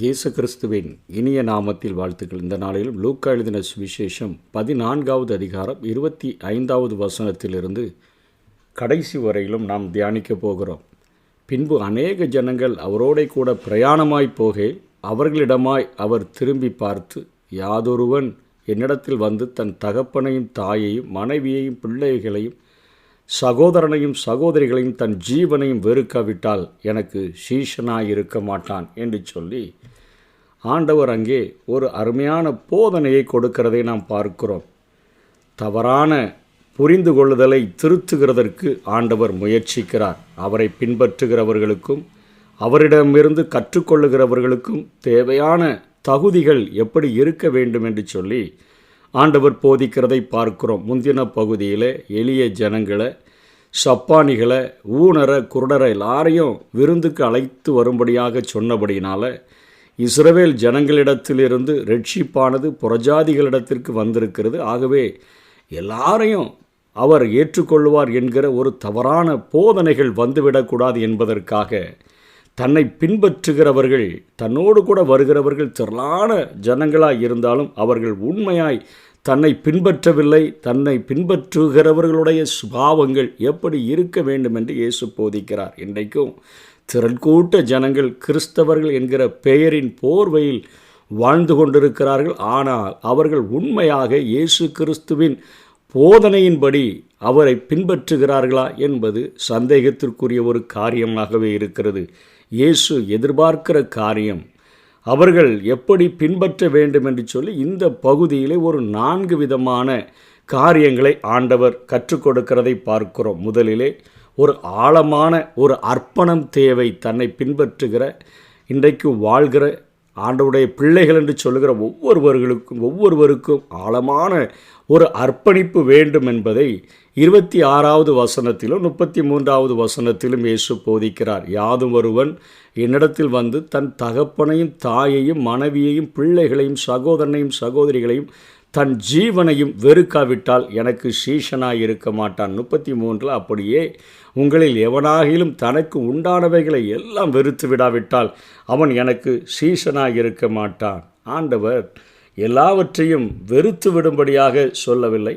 இயேசு கிறிஸ்துவின் இனிய நாமத்தில் வாழ்த்துக்கள். இந்த நாளிலும் லூக்கா எழுதின சுவிசேஷம் 14வது அதிகாரம் 25வது வசனத்திலிருந்து கடைசி வரையிலும் நாம் தியானிக்கப் போகிறோம். பின்பு அநேக ஜனங்கள் அவரோட கூட பிரயாணமாய் போகே அவர்களிடமாய் அவர் திரும்பி பார்த்து, யாதொருவன் என்னிடத்தில் வந்து தன் தகப்பனையும் தாயையும் மனைவியையும் பிள்ளைகளையும் சகோதரனையும் சகோதரிகளையும் தன் ஜீவனையும் வெறுக்காவிட்டால் எனக்கு சீஷனாயிருக்க மாட்டான் என்று சொல்லி ஆண்டவர் அங்கே ஒரு அருமையான போதனையை கொடுக்கிறதை நாம் பார்க்கிறோம். தவறான புரிந்து கொள்ளுதலை திருத்துகிறதற்கு ஆண்டவர் முயற்சிக்கிறார். அவரை பின்பற்றுகிறவர்களுக்கும் அவரிடமிருந்து கற்றுக்கொள்ளுகிறவர்களுக்கும் தேவையான தகுதிகள் எப்படி இருக்க வேண்டும் என்று சொல்லி ஆண்டவர் போதிக்கிறதை பார்க்கிறோம். முந்தின பகுதியில் எளிய ஜனங்களை, சப்பானிகளை, ஊனரை, குருடரை எல்லாரையும் விருந்துக்கு அழைத்து வரும்படியாக சொன்னபடினால இஸ்ரவேல் ஜனங்களிடத்திலிருந்து ரட்சிப்பானது புறஜாதிகளிடத்திற்கு வந்திருக்கிறது. ஆகவே எல்லாரையும் அவர் ஏற்றுக்கொள்வார் என்கிற ஒரு தவறான போதனைகள் வந்துவிடக்கூடாது என்பதற்காக தன்னை பின்பற்றுகிறவர்கள், தன்னோடு கூட வருகிறவர்கள் திரளான ஜனங்களாய் இருந்தாலும் அவர்கள் உண்மையாய் தன்னை பின்பற்றவில்லை. தன்னை பின்பற்றுகிறவர்களுடைய சுபாவங்கள் எப்படி இருக்க வேண்டும் என்று இயேசு போதிக்கிறார். இன்றைக்கும் திரள்கூட்ட ஜனங்கள் கிறிஸ்தவர்கள் என்கிற பெயரின் போர்வையில் வாழ்ந்து கொண்டிருக்கிறார்கள். ஆனால் அவர்கள் உண்மையாக இயேசு கிறிஸ்துவின் போதனையின்படி அவரை பின்பற்றுகிறார்களா என்பது சந்தேகத்திற்குரிய ஒரு காரியமாகவே இருக்கிறது. இயேசு எதிர்பார்க்கிற காரியம் அவர்கள் எப்படி பின்பற்ற வேண்டும் என்று சொல்லி இந்த பகுதியிலே ஒரு 4 விதமான காரியங்களை ஆண்டவர் கற்றுக் கொடுக்கிறதை பார்க்கிறோம். முதலிலே ஒரு ஆழமான ஒரு அர்ப்பணம் தேவை. தன்னை பின்பற்றுகிற இன்றைக்கு வாழ்கிற ஆண்டவருடைய பிள்ளைகள் என்று சொல்லுகிற ஒவ்வொருவருக்கும் ஆழமான ஒரு அர்ப்பணிப்பு வேண்டும் என்பதை 26வது வசனத்திலும் 33வது வசனத்திலும் இயேசு போதிக்கிறார். யாதும் ஒருவன் என்னிடத்தில் வந்து தன் தகப்பனையும் தாயையும் மனைவியையும் பிள்ளைகளையும் சகோதரனையும் சகோதரிகளையும் தன் ஜீவனையும் வெறுக்காவிட்டால் எனக்கு சீஷனாய் இருக்க மாட்டான். 33 அப்படியே உங்களில் எவனாகிலும் தனக்கு உண்டானவைகளை எல்லாம் வெறுத்து விடாவிட்டால் அவன் எனக்கு சீஷனாய் இருக்க மாட்டான். ஆண்டவர் எல்லாவற்றையும் வெறுத்து விடும்படியாக சொல்லவில்லை.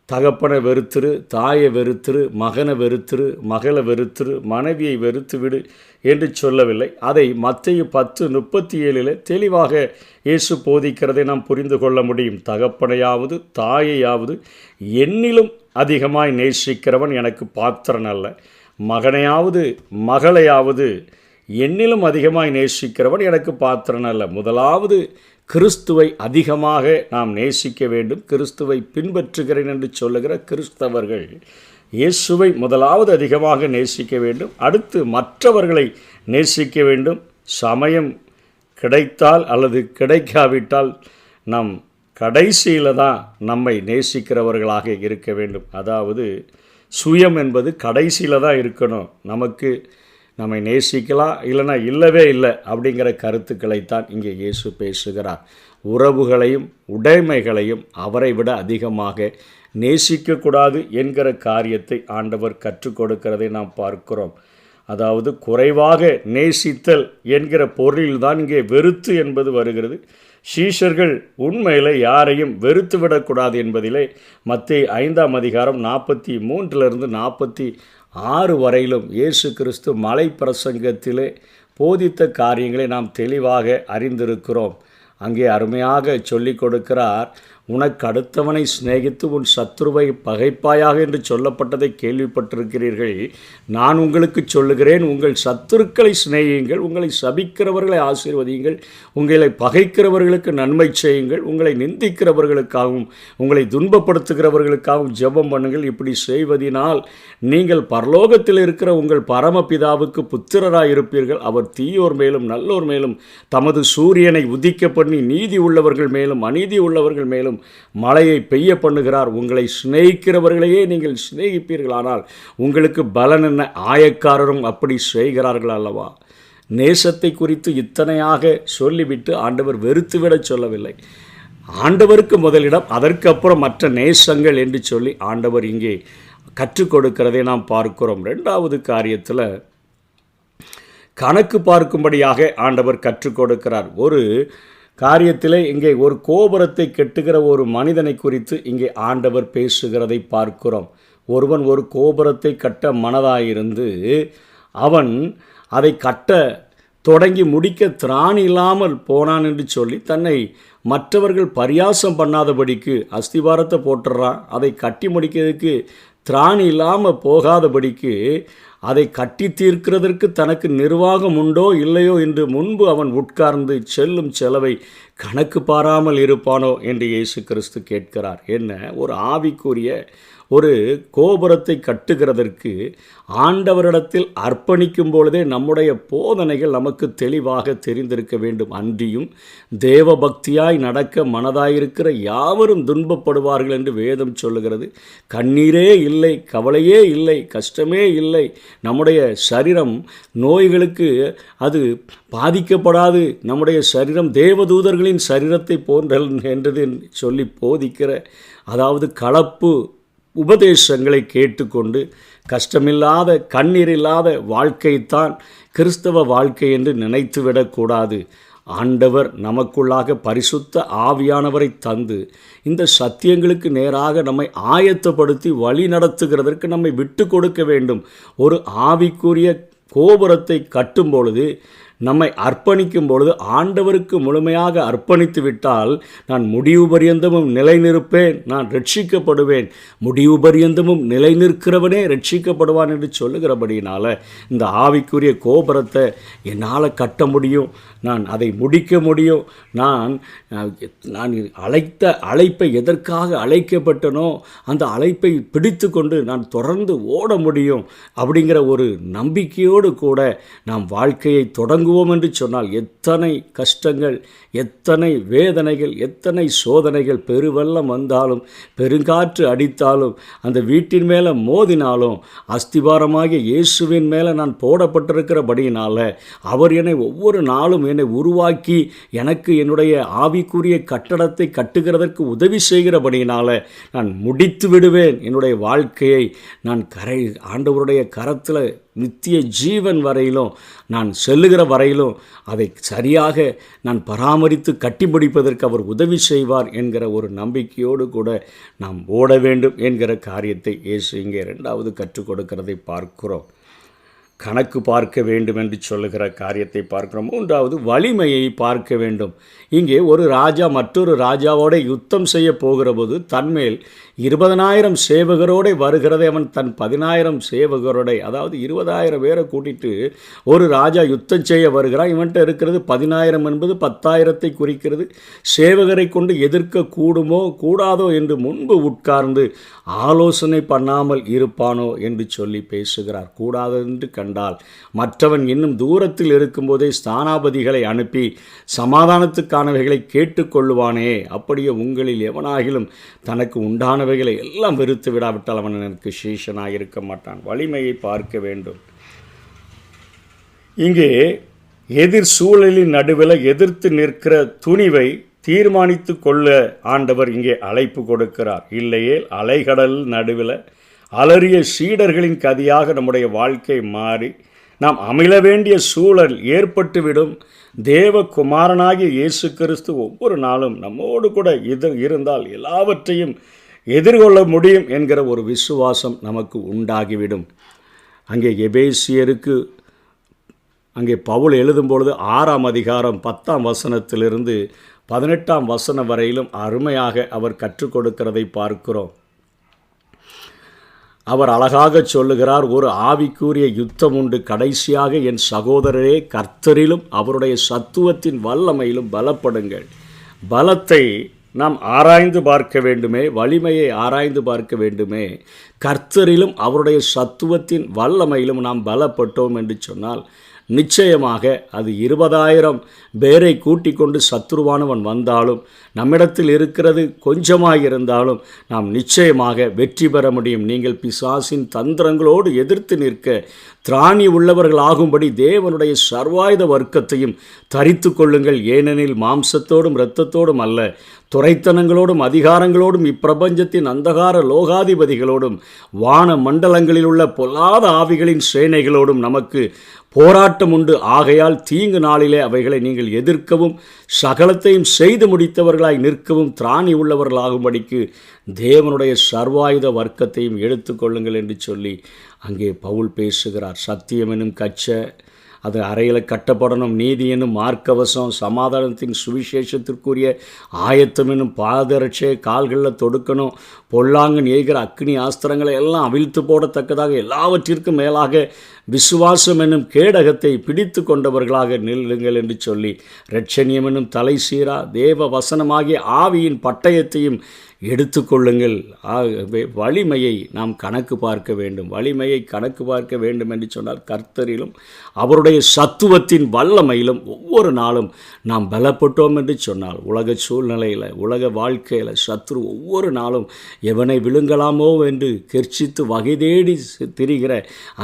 தகப்பனை வெறுத்துரு, தாயை வெறுத்துரு, மகனை வெறுத்துரு, மகளை வெறுத்துரு, மனைவியை வெறுத்து விடு என்று சொல்லவில்லை. அதை மத்தேயு 10:37 தெளிவாக இயேசு போதிக்கிறதை நாம் புரிந்து கொள்ள முடியும். தகப்பனையாவது தாயையாவது என்னிலும் அதிகமாய் நேசிக்கிறவன் எனக்கு பாத்திரன் அல்ல. மகனையாவது மகளையாவது என்னிலும் அதிகமாய் நேசிக்கிறவன் எனக்கு பாத்திரன் அல்ல. முதலாவது கிறிஸ்துவை அதிகமாக நாம் நேசிக்க வேண்டும். கிறிஸ்துவை பின்பற்றுகிறேன் என்று சொல்லுகிற கிறிஸ்தவர்கள் இயேசுவை முதலாவது அதிகமாக நேசிக்க வேண்டும். அடுத்து மற்றவர்களை நேசிக்க வேண்டும். சமயம் கிடைத்தால் அல்லது கிடைக்காவிட்டால் நம் கடைசியில் தான் நம்மை நேசிக்கிறவர்களாக இருக்க வேண்டும். அதாவது சுயம் என்பது கடைசியில் தான் இருக்கணும். நமக்கு நம்மை நேசிக்கலாம், இல்லைனா இல்லவே இல்லை அப்படிங்கிற கருத்துக்களைத்தான் இங்கே இயேசு பேசுகிறார். உறவுகளையும் உடைமைகளையும் அவரை விட அதிகமாக நேசிக்கக்கூடாது என்கிற காரியத்தை ஆண்டவர் கற்றுக் கொடுக்கிறதை நாம் பார்க்கிறோம். அதாவது குறைவாக நேசித்தல் என்கிற பொருளில்தான் இங்கே வெறுத்து என்பது வருகிறது. சீஷர்கள் உண்மையில் யாரையும் வெறுத்து விடக்கூடாது என்பதிலே மத்தேயு 5ஆம் அதிகாரம் 43 46 வரையிலும் இயேசு கிறிஸ்து மலை பிரசங்கத்திலே போதித்த காரியங்களை நாம் தெளிவாக அறிந்திருக்கிறோம். அங்கே அருமையாக சொல்லிக் கொடுக்கிறார். உனக்கு அடுத்தவனை சிநேகித்து உன் சத்துருவை பகைப்பாயாக என்று சொல்லப்பட்டதை கேள்விப்பட்டிருக்கிறீர்கள். நான் உங்களுக்கு சொல்லுகிறேன், உங்கள் சத்துருக்களை சிநேகியுங்கள், உங்களை சபிக்கிறவர்களை ஆசீர்வதியுங்கள், உங்களை பகைக்கிறவர்களுக்கு நன்மை செய்யுங்கள், உங்களை நிந்திக்கிறவர்களுக்காகவும் உங்களை துன்பப்படுத்துகிறவர்களுக்காகவும் ஜெபம் பண்ணுங்கள். இப்படி செய்வதினால் நீங்கள் பரலோகத்தில் இருக்கிற உங்கள் பரமபிதாவுக்கு புத்திரராய் இருப்பீர்கள். அவர் தீயோர் மேலும் நல்லோர் மேலும் தமது சூரியனை உதிக்க பண்ணி நீதி உள்ளவர்கள் மேலும் அநீதி உள்ளவர்கள் மேலும் மழையை பெய்ய பண்ணுகிறார். உங்களை சிநேகிக்கிறவர்களையே நீங்கள் சிநேகிப்பீர்கள், ஆனால் உங்களுக்கு பலன் என்ன? ஆயக்காரரும் அப்படி செய்கிறார்கள் அல்லவா? நேசத்தை குறித்து இத்தனையாக சொல்லிவிட்டு ஆண்டவர் வெறுத்துவிட சொல்லவில்லை. ஆண்டவருக்கு முதலிடம், அதற்கு அப்புறம் மற்ற நேசங்கள் என்று சொல்லி ஆண்டவர் இங்கே கற்றுக் கொடுக்கிறதை நாம் பார்க்கிறோம். 2வது காரியத்தில் கணக்கு பார்க்கும்படியாக ஆண்டவர் கற்றுக் கொடுக்கிறார். ஒரு காரியத்திலே இங்கே ஒரு கோபுரத்தை கெட்டுகிற ஒரு மனிதனை குறித்து இங்கே ஆண்டவர் பேசுகிறதை பார்க்கிறோம். ஒருவன் ஒரு கோபுரத்தை கட்ட மனதாயிருந்து அவன் அதை கட்ட தொடங்கி முடிக்க திராணி இல்லாமல் போனான் என்று சொல்லி தன்னை மற்றவர்கள் பரியாசம் பண்ணாதபடிக்கு அஸ்திவாரத்தை போட்டுறான். அதை கட்டி முடிக்கிறதுக்கு திராணி இல்லாமல் போகாதபடிக்கு அதை கட்டி தீர்க்கிறதற்கு தனக்கு நிர்வாகம் உண்டோ இல்லையோ என்று முன்பு அவன் உட்கார்ந்து செல்லும் செலவை கணக்கு பாராமல் இருப்பானோ என்று இயேசு கிறிஸ்து கேட்கிறார். என்ன, ஒரு ஆவிக்குரிய ஒரு கோபுரத்தை கட்டுகிறதற்கு ஆண்டவரிடத்தில் அர்ப்பணிக்கும் பொழுதே நம்முடைய போதனைகள் நமக்கு தெளிவாக தெரிந்திருக்க வேண்டும். அன்றியும் தேவ பக்தியாய் நடக்க மனதாயிருக்கிற யாவரும் துன்பப்படுவார்கள் என்று வேதம் சொல்லுகிறது. கண்ணீரே இல்லை, கவலையே இல்லை, கஷ்டமே இல்லை, நம்முடைய சரீரம் நோய்களுக்கு அது பாதிக்கப்படாது, நம்முடைய சரீரம் தேவதூதர்களின் சரீரத்தை போன்றல் என்றது சொல்லி போதிக்கிற, அதாவது கலப்பு உபதேசங்களை கேட்டுக்கொண்டு கஷ்டமில்லாத கண்ணீரில்லாத வாழ்க்கைத்தான் கிறிஸ்தவ வாழ்க்கை என்று நினைத்துவிடக்கூடாது. ஆண்டவர் நமக்குள்ளாக பரிசுத்த ஆவியானவரை தந்து இந்த சத்தியங்களுக்கு நேராக நம்மை ஆயத்தப்படுத்தி வழி நடத்துகிறதற்கு நம்மை விட்டு கொடுக்க வேண்டும். ஒரு ஆவிக்குரிய கோபுரத்தை கட்டும் பொழுது நம்மை அர்ப்பணிக்கும் பொழுது ஆண்டவருக்கு முழுமையாக அர்ப்பணித்து விட்டால் நான் முடிவு பரியந்தமும் நிலை நிற்பேன், நான் ரட்சிக்கப்படுவேன், முடிவு பரியந்தமும் நிலை நிற்கிறவனே ரட்சிக்கப்படுவான் என்று சொல்லுகிறபடியினால் இந்த ஆவிக்குரிய கோபுரத்தை என்னால் கட்ட முடியும், நான் அதை முடிக்க முடியும், நான் அழைத்த அழைப்பை எதற்காக அழைக்கப்பட்டனோ அந்த அழைப்பை பிடித்து கொண்டு நான் தொடர்ந்து ஓட முடியும் அப்படிங்கிற ஒரு நம்பிக்கையோடு கூட நாம் வாழ்க்கையை தொடங்குவோம் என்று சொன்னால் எத்தனை கஷ்டங்கள், எத்தனை வேதனைகள், எத்தனை சோதனைகள், பெருவெள்ளம் வந்தாலும் பெருங்காற்று அடித்தாலும் அந்த வீட்டின் மேலே மோதினாலும் அஸ்திபாரமாகிய இயேசுவின் மேலே நான் போடப்பட்டிருக்கிறபடியினால் அவர் என்னை ஒவ்வொரு நாளும் என்னை உருவாக்கி எனக்கு என்னுடைய ஆவிக்குரிய கட்டடத்தை கட்டுகிறதற்கு உதவி செய்கிறபடியினால் நான் முடித்து விடுவேன். என்னுடைய வாழ்க்கையை நான் ஆண்டவருடைய கரத்தில் நித்திய ஜீவன் வரையிலும் நான் செல்லுகிற வரையிலும் அதை சரியாக நான் பராமரித்து கட்டிப்பிடிப்பதற்கு அவர் உதவி செய்வார் என்கிற ஒரு நம்பிக்கையோடு கூட நாம் ஓட வேண்டும் என்கிற காரியத்தை இயேசு இங்கே இரண்டாவது கற்றுக் கொடுக்கிறதை பார்க்கிறோம். கணக்கு பார்க்க வேண்டும் என்று சொல்லுகிற காரியத்தை பார்க்கிறோம். மூன்றாவது வலிமையை பார்க்க வேண்டும். இங்கே ஒரு ராஜா மற்றொரு ராஜாவோட யுத்தம் செய்ய போகிற போது தன்மேல் 20,000 சேவகரோடு வருகிறதை அவன் தன் 10,000 சேவகரோட, அதாவது 20,000 பேரை கூட்டிட்டு ஒரு ராஜா யுத்தம் செய்ய வருகிறான். இவன்கிட்ட இருக்கிறது 10,000 என்பது 10,000 குறிக்கிறது. சேவகரை கொண்டு எதிர்க்க கூடுமோ கூடாதோ என்று முன்பு உட்கார்ந்து ஆலோசனை பண்ணாமல் இருப்பானோ என்று சொல்லி பேசுகிறார். கூடாது என்று கண்டால் மற்றவன் இன்னும் தூரத்தில் இருக்கும்போதே ஸ்தானாபதிகளை அனுப்பி சமாதானத்துக்கானவைகளை கேட்டுக்கொள்ளுவானே. அப்படியே உங்களில் எவனாகிலும் தனக்கு உண்டானவைகளை எல்லாம் வெறுத்து விடாவிட்டால் அவன் எனக்கு சீஷனாக இருக்க மாட்டான். வலிமையை பார்க்க வேண்டும். இங்கே எதிர் சூழலின் நடுவில் எதிர்த்து நிற்கிற துணிவை தீர்மானித்து கொள்ள ஆண்டவர் இங்கே அழைப்பு கொடுக்கிறார். இல்லையே அலைகடல் நடுவில் அலறிய சீடர்களின் கதியாக நம்முடைய வாழ்க்கை மாறி நாம் அமிழ வேண்டிய சூழல் ஏற்பட்டுவிடும். தேவகுமாரனாகிய இயேசு கிறிஸ்து ஒவ்வொரு நாளும் நம்மோடு கூட இருந்தால் எல்லாவற்றையும் எதிர்கொள்ள முடியும் என்கிற ஒரு விசுவாசம் நமக்கு உண்டாகிவிடும். அங்கே எபேசியருக்கு அங்கே பவுல் எழுதும் பொழுது 6ஆம் அதிகாரம் 10ஆம் வசனத்திலிருந்து 18ஆம் வசனம் வரையிலும் அருமையாக அவர் கற்றுக் கொடுக்கிறதை பார்க்கிறோம். அவர் அழகாக சொல்லுகிறார், ஒரு ஆவிக்குரிய யுத்தம் உண்டு, கடைசியாக என் சகோதரரே கர்த்தரிலும் அவருடைய சத்துவத்தின் வல்லமையிலும் பலப்படுங்கள். பலத்தை நாம் ஆராய்ந்து பார்க்க வேண்டுமே, வலிமையை ஆராய்ந்து பார்க்க வேண்டுமே. கர்த்தரிலும் அவருடைய சத்துவத்தின் வல்லமையிலும் நாம் பலப்பட்டோம் என்று சொன்னால் நிச்சயமாக அது 20,000 பேரை கூட்டிக் கொண்டு சத்துருவானவன் வந்தாலும் நம்மிடத்தில் இருக்கிறது கொஞ்சமாக இருந்தாலும் நாம் நிச்சயமாக வெற்றி பெற முடியும். நீங்கள் பிசாசின் தந்திரங்களோடு எதிர்த்து நிற்க திராணி உள்ளவர்களாகும்படி தேவனுடைய சர்வாயுத வர்க்கத்தையும் தரித்து கொள்ளுங்கள். ஏனெனில் மாம்சத்தோடும் இரத்தத்தோடும் அல்ல, துரைத்தனங்களோடும் அதிகாரங்களோடும் இப்பிரபஞ்சத்தின் அந்தகார லோகாதிபதிகளோடும் வான மண்டலங்களில் உள்ள பொல்லாத ஆவிகளின் சேனைகளோடும் நமக்கு போராட்டம் போராட்டம் உண்டு. ஆகையால் தீங்கு நாளிலே அவைகளை நீங்கள் எதிர்க்கவும் சகலத்தையும் செய்து முடித்தவர்களாய் நிற்கவும் திராணி உள்ளவர்களாகும்படிக்கு தேவனுடைய சர்வாயுத வர்க்கத்தையும் எடுத்துக்கொள்ளுங்கள் என்று சொல்லி அங்கே பவுல் பேசுகிறார். சத்தியம் எனும் கச்சை அது அறையில் கட்டப்படணும். நீதி என்னும் மார்க்கவசம், சமாதானத்தின் சுவிசேஷத்திற்குரிய ஆயத்தம் என்னும் பாதரட்சையை கால்களில் தொடுக்கணும். பொல்லாங்கன் ஏகிற அக்னி ஆஸ்திரங்களை எல்லாம் அவிழ்த்து போடத்தக்கதாக எல்லாவற்றிற்கும் மேலாக விசுவாசம் என்னும் கேடகத்தை பிடித்து கொண்டவர்களாக நில்லுங்கள் என்று சொல்லி இரட்சணியம் என்னும் தலை சீரா தேவ வசனமாகிய ஆவியின் பட்டயத்தையும் எடுத்துக்கொள்ளுங்கள். வலிமையை நாம் கணக்கு பார்க்க வேண்டும். வலிமையை கணக்கு பார்க்க வேண்டும் என்று சொன்னால் கர்த்தரிலும் அவருடைய சத்துவத்தின் வல்லமையிலும் ஒவ்வொரு நாளும் நாம் பலப்பட்டோம் என்று சொன்னால் உலக சூழ்நிலையில், உலக வாழ்க்கையில் சத்ரு ஒவ்வொரு நாளும் எவனை விழுங்கலாமோ என்று கெர்ச்சித்து வகை தேடி திரிகிற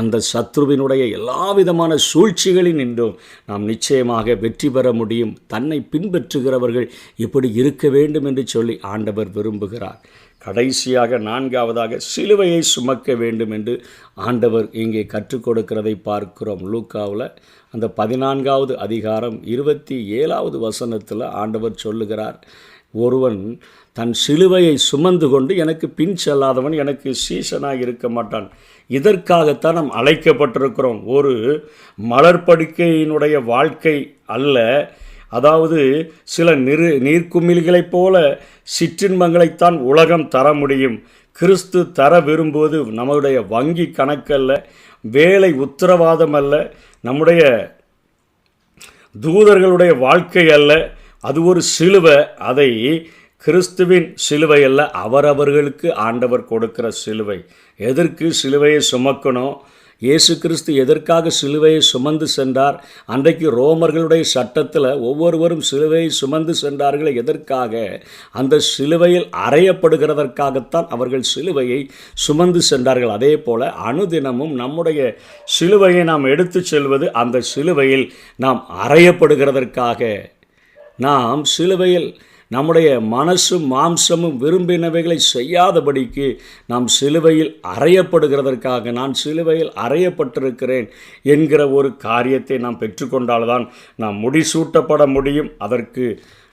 அந்த சத்ருவினுடைய எல்லா விதமான சூழ்ச்சிகளில் நின்றும் நாம் நிச்சயமாக வெற்றி பெற முடியும். தன்னை பின்பற்றுகிறவர்கள் இப்படி இருக்க வேண்டும் என்று சொல்லி ஆண்டவர் விரும்புகிறார். கடைசியாக நான்காவதாக சிலுவையை சுமக்க வேண்டும் என்று ஆண்டவர் இங்கே கற்றுக் கொடுக்கிறதை பார்க்கிறோம். லூக்காவில் அந்த 14வது அதிகாரம் 27வது வசனத்தில் ஆண்டவர் சொல்லுகிறார், ஒருவன் தன் சிலுவையை சுமந்து கொண்டு எனக்கு பின் செல்லாதவன் எனக்கு சீசனாக இருக்க மாட்டான். இதற்காகத்தான் நாம் அழைக்கப்பட்டிருக்கிறோம். ஒரு மலர்படுக்கையினுடைய வாழ்க்கை அல்ல. அதாவது சில நீர்க்குமிழ்களைப் போல சிற்றின்பங்களைத்தான் உலகம் தர முடியும். கிறிஸ்து தர விரும்புவது நம்முடைய வங்கி கணக்கல்ல, வேலை உத்தரவாதம் அல்ல, நம்முடைய தூதர்களுடைய வாழ்க்கை அல்ல. அது ஒரு சிலுவை. அதை கிறிஸ்துவின் சிலுவை அல்ல, அவரவர்களுக்கு ஆண்டவர் கொடுக்கிற சிலுவை. எதற்கு சிலுவையை சுமக்கணும்? இயேசு கிறிஸ்து எதற்காக சிலுவையை சுமந்து சென்றார்? அன்றைக்கு ரோமர்களுடைய சட்டத்தில் ஒவ்வொருவரும் சிலுவையை சுமந்து சென்றார்கள். எதற்காக? அந்த சிலுவையில் அறையப்படுகிறதற்காகத்தான் அவர்கள் சிலுவையை சுமந்து சென்றார்கள். அதே போல் அனுதினமும் நம்முடைய சிலுவையை நாம் எடுத்து செல்வது அந்த சிலுவையில் நாம் அறையப்படுகிறதற்காக. நாம் சிலுவையில் நம்முடைய மனசும் மாம்சமும் விரும்பினவைகளை செய்யாதபடிக்கு நாம் சிலுவையில் அறையப்படுகிறதற்காக, நான் சிலுவையில் அறையப்பட்டிருக்கிறேன் என்கிற ஒரு காரியத்தை நாம் பெற்றுக்கொண்டால்தான் நாம் முடிசூட்டப்பட முடியும். அதற்கு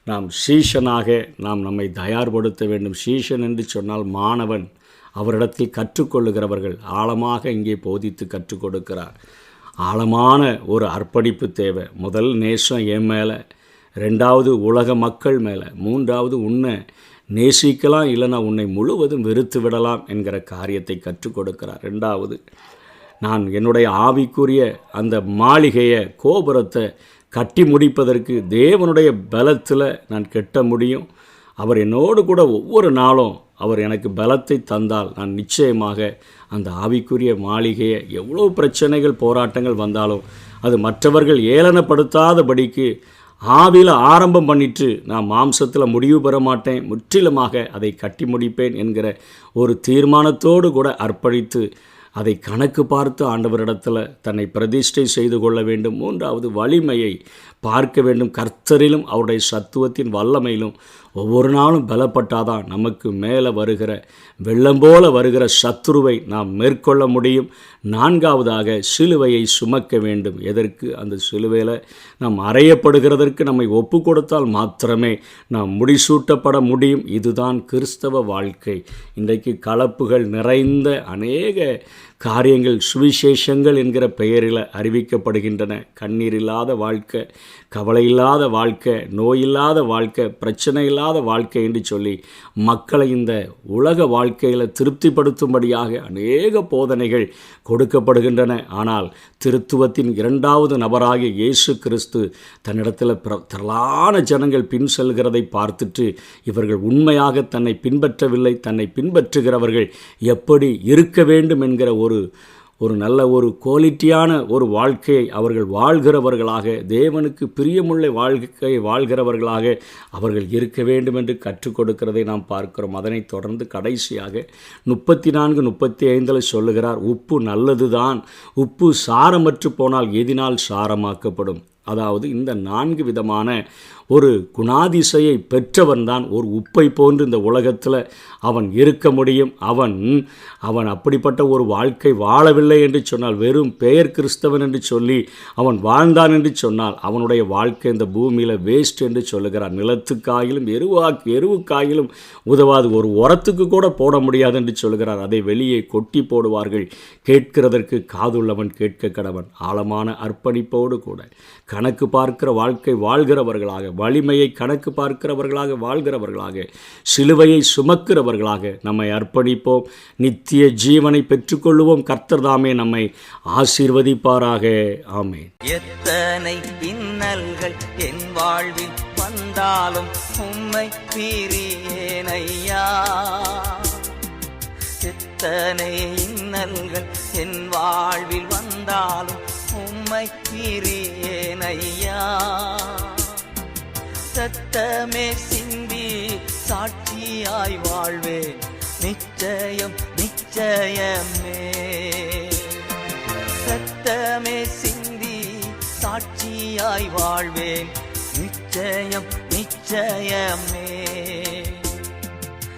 நாம் சீஷனாக நாம் நம்மை தயார்படுத்த வேண்டும். சீஷன் என்று சொன்னால் மாணவன், அவரிடத்தில் கற்றுக்கொள்ளுகிறவர்கள். ஆழமாக இங்கே போதித்து கற்றுக் கொடுக்கிறார். ஆழமான ஒரு அர்ப்பணிப்பு தேவை. முதல் நேசம் என் மேலே, ரெண்டாவது உலக மக்கள் மேலே, மூன்றாவது உன்னை நேசிக்கலாம், இல்லைனா உன்னை முழுவதும் வெறுத்து விடலாம் என்கிற காரியத்தை கற்றுக் கொடுக்கிறார். ரெண்டாவது, நான் என்னுடைய ஆவிக்குரிய அந்த மாளிகையை, கோபுரத்தை கட்டி முடிப்பதற்கு தேவனுடைய பலத்தில் நான் கட்ட முடியும். அவர் என்னோடு கூட ஒவ்வொரு நாளும் அவர் எனக்கு பலத்தை தந்தால் நான் நிச்சயமாக அந்த ஆவிக்குரிய மாளிகையை எவ்வளோ பிரச்சனைகள் போராட்டங்கள் வந்தாலும் அது மற்றவர்கள் ஏளனப்படுத்தாதபடிக்கு ஆவியில் ஆரம்பம் பண்ணிட்டு நான் மாம்சத்தில் முடிவு பெற மாட்டேன், முற்றிலுமாக அதை கட்டி முடிப்பேன் என்கிற ஒரு தீர்மானத்தோடு கூட அர்ப்பணித்து அதை கணக்கு பார்த்து ஆண்டவரிடத்தில் தன்னை பிரதிஷ்டை செய்து கொள்ள வேண்டும். மூன்றாவது, வலிமையை பார்க்க வேண்டும். கர்த்தரிலும் அவருடைய சத்துவத்தின் வல்லமையிலும் ஒவ்வொரு நாளும் பலப்பட்டாதான் நமக்கு மேலே வருகிற வெள்ளம் போல வருகிற சத்துருவை நாம் மேற்கொள்ள முடியும். நான்காவதாக, சிலுவையை சுமக்க வேண்டும். எதற்கு? அந்த சிலுவையில் நாம் அறையப்படுகிறதற்கு நம்மை ஒப்பு கொடுத்தால் மாத்திரமே நாம் முடிசூட்டப்பட முடியும். இதுதான் கிறிஸ்தவ வாழ்க்கை. இன்றைக்கு கலப்புகள் நிறைந்த அநேக காரியங்கள், சுவிசேஷங்கள் என்கிற பெயரில் அறிவிக்கப்படுகின்றன. கண்ணீர் இல்லாத வாழ்க்கை, கவலை இல்லாத வாழ்க்கை, நோயில்லாத வாழ்க்கை, பிரச்சனை இல்லாத வாழ்க்கை என்று சொல்லி மக்களை இந்த உலக வாழ்க்கையில் திருப்திப்படுத்தும்படியாக அநேக போதனைகள் கொடுக்கப்படுகின்றன. ஆனால் திருத்துவத்தின் இரண்டாவது நபராகிய இயேசு கிறிஸ்து தன்னிடத்தில் திரளான ஜனங்கள் பின் செல்கிறதை பார்த்துட்டு இவர்கள் உண்மையாக தன்னை பின்பற்றவில்லை, தன்னை பின்பற்றுகிறவர்கள் எப்படி இருக்க வேண்டும் என்கிற ஒரு நல்ல ஒரு குவாலிட்டியான ஒரு வாழ்க்கையை அவர்கள் வாழ்கிறவர்களாக, தேவனுக்கு பிரியமுள்ள வாழ்க்கையை வாழ்கிறவர்களாக அவர்கள் இருக்க வேண்டும் என்று கற்றுக் கொடுக்கிறதை நாம் பார்க்கிறோம். அதனைத் தொடர்ந்து கடைசியாக 34-35 சொல்லுகிறார், உப்பு நல்லது தான், உப்பு சாரமற்று போனால் எதினால் சாரமாக்கப்படும். அதாவது இந்த 4 விதமான ஒரு குணாதிசையை பெற்றவன்தான் ஒரு உப்பை போன்று இந்த உலகத்தில் அவன் இருக்க முடியும். அவன் அப்படிப்பட்ட ஒரு வாழ்க்கை வாழவில்லை என்று சொன்னால், வெறும் பெயர் கிறிஸ்தவன் என்று சொல்லி அவன் வாழ்ந்தான் என்று சொன்னால், அவனுடைய வாழ்க்கை இந்த பூமியில் வேஸ்ட் என்று சொல்லுகிறார். நிலத்துக்காயிலும் எருவுக்காயிலும் உதவாது, ஒரு உரத்துக்கு கூட போட முடியாது என்று சொல்கிறார். அதை வெளியே கொட்டி போடுவார்கள். கேட்கிறதற்கு காதுள்ளவன் கேட்க கடவன். ஆழமான அர்ப்பணிப்போடு கூட கணக்கு பார்க்கிற வாழ்க்கை வாழ்கிறவர்களாக, வலிமையை கணக்கு பார்க்கிறவர்களாக வாழ்கிறவர்களாக, சிலுவையை சுமக்கிறவர்களாக நம்மை அர்ப்பணிப்போம். நித்திய ஜீவனை பெற்றுக்கொள்வோம். கர்த்தர் தாமே நம்மை ஆசீர்வதிப்பாராக. ஆமென். எத்தனை இன்னல்கள் என் வாழ்வில் வந்தாலும் உம்மை பிரியேனையா. எத்தனை இன்னல்கள் என் வாழ்வில் வந்தாலும் உம்மை பிரியேனையா. ரத்தமே சிந்தி சாட்சியாய் வாழ்வேன், நிச்சயம் நிச்சயமே. ரத்தமே சிந்தி சாட்சியாய் வாழ்வேன், நிச்சயம் நிச்சயமே.